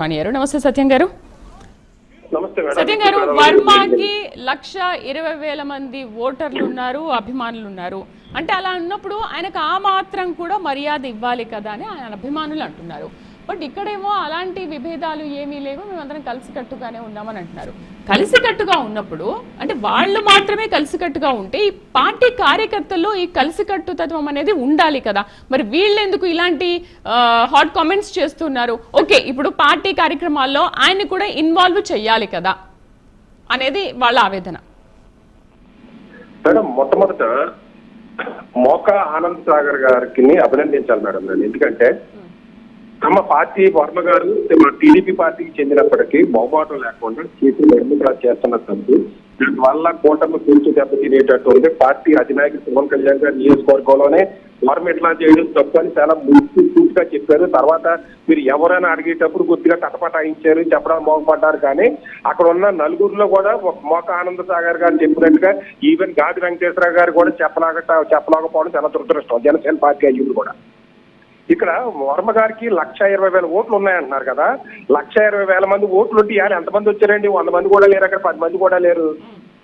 నమస్తే సత్యం గారు. సత్యం గారు, వర్మకి 1,20,000 మంది ఓటర్లు ఉన్నారు, అభిమానులు ఉన్నారు. అంటే అలా ఉన్నప్పుడు ఆయనకు ఆ మాత్రం కూడా మర్యాద ఇవ్వాలి కదా అని ఆయన అభిమానులు అంటున్నారు. బట్ ఇక్కడేమో అలాంటి విభేదాలు ఏమీ లేవు, మేమందరం కలిసికట్టుగానే ఉన్నామని అంటున్నారు. కలిసికట్టుగా ఉన్నప్పుడు అంటే వాళ్ళు మాత్రమే కలిసికట్టుగా ఉంటే ఈ పార్టీ కార్యకర్తల్లో ఈ కలిసికట్టుతత్వం అనేది ఉండాలి కదా. మరి వీళ్ళెందుకు ఇలాంటి హాట్ కామెంట్స్ చేస్తున్నారు? ఓకే, ఇప్పుడు పార్టీ కార్యక్రమాల్లో ఆయన్ని కూడా ఇన్వాల్వ్ చెయ్యాలి కదా అనేది వాళ్ళ ఆవేదన. మేడం, మొట్టమొదట మోకా ఆనంద్ సాగర్ గారికి అభినందించాలి మేడం నేను. ఎందుకంటే తమ పార్టీ వర్మ గారు టీడీపీ పార్టీకి చెందినప్పటికీ బహుబాటం లేకుండా సీట్లు ఎన్నికలు చేస్తున్న తప్పు, దానివల్ల కూటమి కూర్చు దెబ్బతినేటట్టు ఉంది. పార్టీ అధినాయకుడు పవన్ కళ్యాణ్ గారు నియోజకవర్గంలోనే వర్మ ఇట్లా చేయడం తప్పు అని చాలా ముఖ్యంగా చెప్పారు. తర్వాత మీరు ఎవరైనా అడిగేటప్పుడు కొద్దిగా తటపటాయించారు, చెప్పడం మోగపడ్డారు. కానీ అక్కడ ఉన్న నలుగురిలో కూడా మోకా ఆనంద సాగర్ గారు చెప్పినట్టుగా ఈవెన్ గాది వెంకటేశ్వర గారు కూడా చెప్పలేకపోవడం చాలా దురదృష్టం. జనసేన పార్టీ అయ్యింది కూడా. ఇక్కడ వర్మ గారికి 1,20,000 ఓట్లు ఉన్నాయంటున్నారు కదా. 1,20,000 మంది ఓట్లు ఉంటే ఇవాళ ఎంతమంది వచ్చారండి? 100 మంది కూడా లేరు, అక్కడ 10 మంది కూడా లేరు.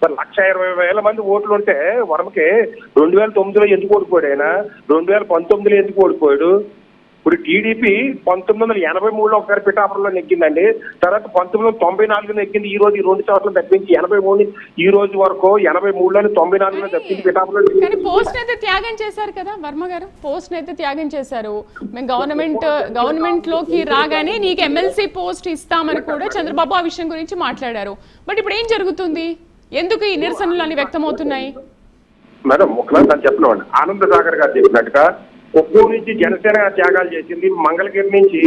మరి 1,20,000 మంది ఓట్లు ఉంటే వర్మకి 2009లో ఎందుకు ఓడిపోయాడు? ఆయన 2019లో ఎందుకు ఓడిపోయాడు? ఇప్పుడు టీడీపీ 1983లో ఒకసారి పిఠాపురంలో నెగ్గిందండి. తర్వాత 1994లో నెగ్గింది. ఈ రోజు ఈ 2 సంవత్సరాలు తప్పించి 83 ఈ రోజు వరకు 83లోని 94లో తప్పించి పిఠాపురంలో. కానీ పోస్ట్ అయితే త్యాగం చేశారు కదా వర్మ గారు, పోస్ట్ అయితే త్యాగం చేశారు. మేము గవర్నమెంట్ లోకి రాగానే నీకు ఎమ్మెల్సీ పోస్ట్ ఇస్తామని కూడా చంద్రబాబు ఆ విషయం గురించి మాట్లాడారు. బట్ ఇప్పుడు ఏం జరుగుతుంది? ఎందుకు ఈ నిరసనలు అన్ని వ్యక్తమవుతున్నాయి? మేడం, ఒకలా చెప్పిన ఆనంద సాగర్ గారు చెప్పినట్టుగా ఒక్కూరు నుంచి జనసేన త్యాగాలు చేసింది, మంగళగిరి నుంచి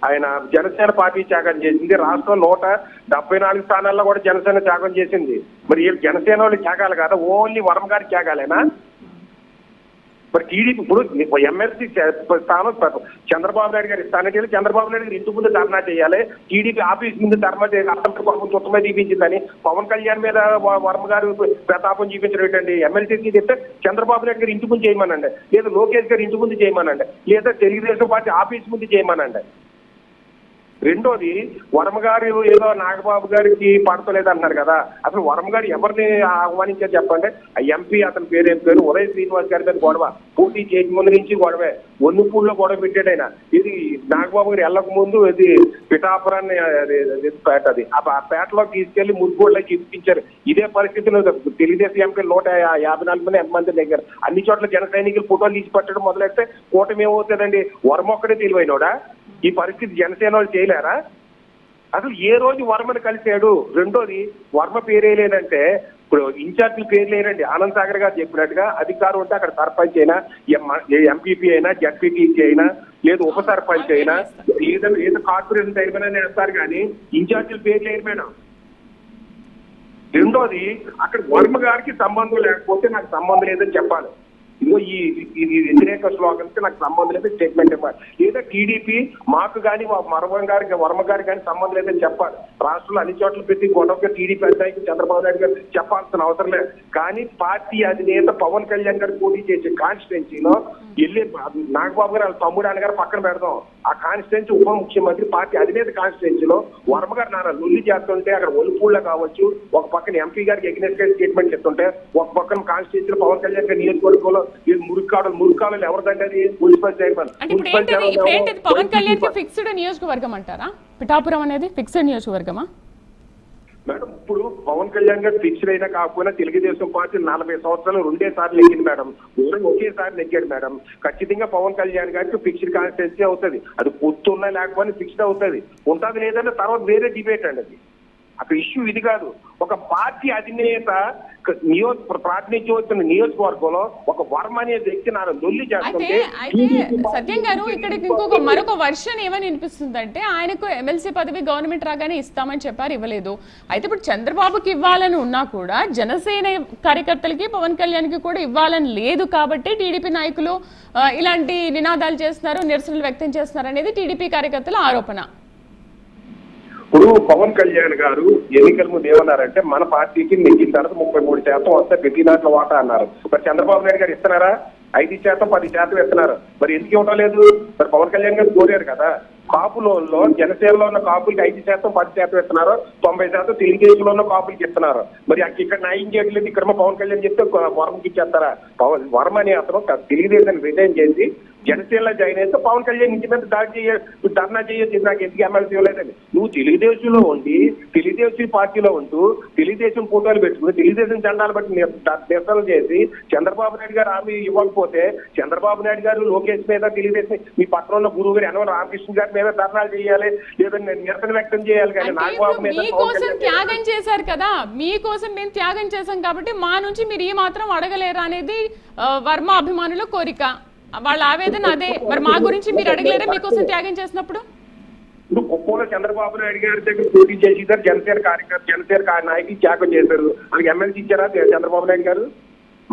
ఆయన జనసేన పార్టీ త్యాగం చేసింది, రాష్ట్రం 174 స్థానాల్లో కూడా జనసేన త్యాగం చేసింది. మరి వీళ్ళు జనసేన వాళ్ళు త్యాగాలు కాదా? ఓన్లీ వర్మ గారి త్యాగాలేనా? మరి టీడీపీ ఇప్పుడు ఎమ్మెల్సీ స్థానం చంద్రబాబు నాయుడు గారి స్థానంటే చంద్రబాబు నాయుడు గారు ఇంటి ముందు ధర్నా చేయాలి, టీడీపీ ఆఫీస్ ముందు ధర్నా చేయాలి. అసలు పాపం చుట్టమే చూపించిందని పవన్ కళ్యాణ్ మీద వర్మ గారు ప్రతాపం చూపించడం ఏంటండి? ఎమ్మెల్సీకి చెప్తే చంద్రబాబు నాయుడు గారు ఇంటి ముందు చేయమనండి, లేదా లోకేష్ గారు ఇంటి ముందు చేయమనండి, లేదా తెలుగుదేశం పార్టీ ఆఫీస్ ముందు చేయమనండి. రెండోది, వర్మ గారు ఏదో నాగబాబు గారికి పడతలేదు అంటున్నారు కదా. అసలు వర్మ గారు ఎవరిని ఆహ్వానించారు చెప్పండి? ఎంపీ అతని పేరు ఏం పేరు? ఉదయ్ శ్రీనివాస్ గారి మీద గొడవ, పోటీ చేయక ముందు నుంచి గొడవే. ఒన్నుపూడిలో గొడవ పెట్టాడు ఆయన. ఇది నాగబాబు గారు వెళ్ళక ముందు ఇది పిఠాపురాన్ని అది ఆ పేటలో తీసుకెళ్లి మురుగుళ్ళకి ఇప్పించారు. ఇదే పరిస్థితిలో తెలుగుదేశం ఎంపీ 154 మంది ఎంతమంది దగ్గర అన్ని చోట్ల జన సైనికులు ఫోటోలు తీసి పట్టడం మొదలెడితే కూటమి ఏమవుతుందండి? వర్మ ఒక్కడే తెలివైనోడా? ఈ పరిస్థితి జనసేన వాళ్ళు చేయలేరా? అసలు ఏ రోజు వర్మను కలిశాడు? రెండోది, వర్మ పేరే లేదంటే ఇప్పుడు ఇన్ఛార్జీల పేరు లేనండి. ఆనంద్ సాగర్ గారు చెప్పినట్టుగా అధికారం ఉంటే అక్కడ సర్పంచ్ అయినా, ఎంపీపీ అయినా, జడ్పీటీసీ అయినా, లేదు ఉప సర్పంచ్ అయినా, ఏదో కార్పొరేషన్ అయిపోయినా వేస్తారు. కానీ ఇన్ఛార్జీల పేరు లేరు మేడం. రెండోది, అక్కడ వర్మ గారికి సంబంధం లేకపోతే నాకు సంబంధం లేదని చెప్పాలి. ఇదిగో ఈ వ్యతిరేక స్లోగన్స్కి నాకు సంబంధం లేదు స్టేట్మెంట్ ఇవ్వాలి. లేదా టీడీపీ మాకు కానీ వర్మ గారికి కానీ సంబంధం లేదని చెప్పాలి. రాష్ట్రంలో అన్ని చోట్ల ప్రతి గొడవగా టీడీపీ అధినాయకుడు చంద్రబాబు నాయుడు గారు చెప్పాల్సిన అవసరం లేదు. కానీ పార్టీ అధినేత పవన్ కళ్యాణ్ గారు పోటీ చేసే కాన్స్టిట్యున్సీలో వెళ్ళి నాగబాబు గారు వాళ్ళ తమ్ముడు అన్నగారు పక్కన పెడదాం. ఆ కాన్స్టిట్యున్సీ ఉప ముఖ్యమంత్రి పార్టీ అధినేత కాన్స్టిట్యున్సీలో వర్మ గారు నాన్న లొల్లి చేస్తుంటే అక్కడ ఒలుపూళ్ళ కావచ్చు, ఒక పక్కన ఎంపీ గారికి ఎగ్నెస్ట్ గా స్టేట్మెంట్ చెప్తుంటే, ఒక పక్కన కాన్స్టిట్యున్సీలో పవన్ కళ్యాణ్ గారి నియోజకవర్గంలో మురికాడలు ఎవరిదంటే అది మున్సిపల్ చైర్మన్. పవన్ కళ్యాణ్ కి ఫిక్స్డ్ నియోజకవర్గం అంటారా పిఠాపురం అనేది? ఫిక్స్డ్ నియోజకవర్గమా మేడం? ఇప్పుడు పవన్ కళ్యాణ్ గారు ఫిక్స్డ్ అయినా కాకపోయినా తెలుగుదేశం పార్టీ 40 సంవత్సరాలు 2 సార్లు నెగ్గింది మేడం. ఒకేసారి నెగ్గాడు మేడం. ఖచ్చితంగా పవన్ కళ్యాణ్ గారికి ఫిక్స్డ్ కాన్స్టిట్యున్సీ అవుతుంది. అది పొత్తున్నా లేకపోయినా ఫిక్స్డ్ అవుతుంది. ఉంటుంది లేదంటే తర్వాత వేరే డిబేట్ అండి. అది అక్కడ ఇష్యూ ఇది కాదు. ఒక పార్టీ అధినేత ప్రాతినిధ్యం వచ్చిన నియోజకవర్గంలో ఒక వర్మ అనే వ్యక్తి నా లొల్లి చేస్తుంటే, సత్యం గారు ఇక్కడ మరొక వర్షన్ ఏమని వినిపిస్తుందంటే ఆయనకు ఎమ్మెల్సీ పదవి గవర్నమెంట్ రాగానే ఇస్తామని చెప్పారు, ఇవ్వలేదు. అయితే ఇప్పుడు చంద్రబాబుకి ఇవ్వాలని ఉన్నా కూడా జనసేన కార్యకర్తలకి పవన్ కళ్యాణ్ కి కూడా ఇవ్వాలని లేదు కాబట్టి టీడీపీ నాయకులు ఇలాంటి నినాదాలు చేస్తున్నారు, నిరసనలు వ్యక్తం చేస్తున్నారు అనేది టీడీపీ కార్యకర్తల ఆరోపణ. ఇప్పుడు పవన్ కళ్యాణ్ గారు ఎన్నికల ముందు ఏమన్నారంటే మన పార్టీకి నెగ్గిన తర్వాత 33% వస్తే ప్రతి దాంట్లో వాటా అన్నారు. మరి చంద్రబాబు నాయుడు గారు ఇస్తున్నారా? 5%, 10% ఇస్తున్నారు. మరి ఎందుకు ఇవ్వడం లేదు? మరి పవన్ కళ్యాణ్ గారు కోరారు కదా. కాపులలో జనసేనలో ఉన్న కాపులకి 5% 10% ఇస్తున్నారు, 90% తెలుగుదేశంలో ఉన్న కాపులకి ఇస్తున్నారు. మరి ఇక్కడ న్యాయం చేయట్లేదు. ఇక్కడ పవన్ కళ్యాణ్ చెప్తే వర్మకి ఇచ్చేస్తారా? వర్మ అనే అతను తెలుగుదేశాన్ని రిజైన్ చేసి జనసేనలో జాయిన్ అయితే పవన్ కళ్యాణ్ ఇంటి మీద ధర్నా చేయొచ్చు. నాకు ఎందుకు ఎమ్మెల్సీ ఇవ్వలేదని. నువ్వు తెలుగుదేశంలో ఉండి తెలుగుదేశం పార్టీలో ఉంటూ తెలుగుదేశం ఫోటోలు పెట్టుకుని తెలుగుదేశం జెండాలు బట్టి నిరసనలు చేసి చంద్రబాబు నాయుడు గారు హామీ ఇవ్వకపోతే చంద్రబాబు నాయుడు గారు లోకేష్ మీద తెలుగుదేశం మీ పక్కన ఉన్న గురువు గారు యనమల రామకృష్ణ గారి మీద ధర్నాలు చేయాలి, లేదా నిరసన వ్యక్తం చేయాలి. కానీ నాగబాబు మీద మీకోసం త్యాగం చేశారు కదా, మీకోసం మేము త్యాగం చేశాం కాబట్టి మా నుంచి మీరు ఈ మాత్రం అడగలేరా అనేది వర్మ అభిమానుల కోరిక, వాళ్ళ ఆవేదన అదే. మరి మా గురించి మీరు అడగలేరా మీకోసం త్యాగం చేసినప్పుడు? ఇప్పుడు కుప్పంలో చంద్రబాబు నాయుడు గారి దగ్గర పోటీ చేసేసారు, జనసేన నాయకులు త్యాగం చేశారు. వాళ్ళకి ఎమ్మెల్సీ ఇచ్చారా చంద్రబాబు నాయుడు గారు?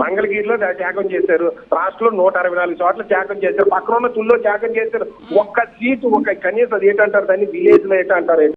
మంగళగిరిలో త్యాగం చేశారు, రాష్ట్రంలో 164 చోట్ల త్యాగం చేశారు, పక్కన ఉన్న తుల్లో త్యాగం చేశారు. ఒక్క సీటు, ఒక కనీసం అది ఏంటంటారు దాన్ని, విలేజ్ లో ఏంటంటారు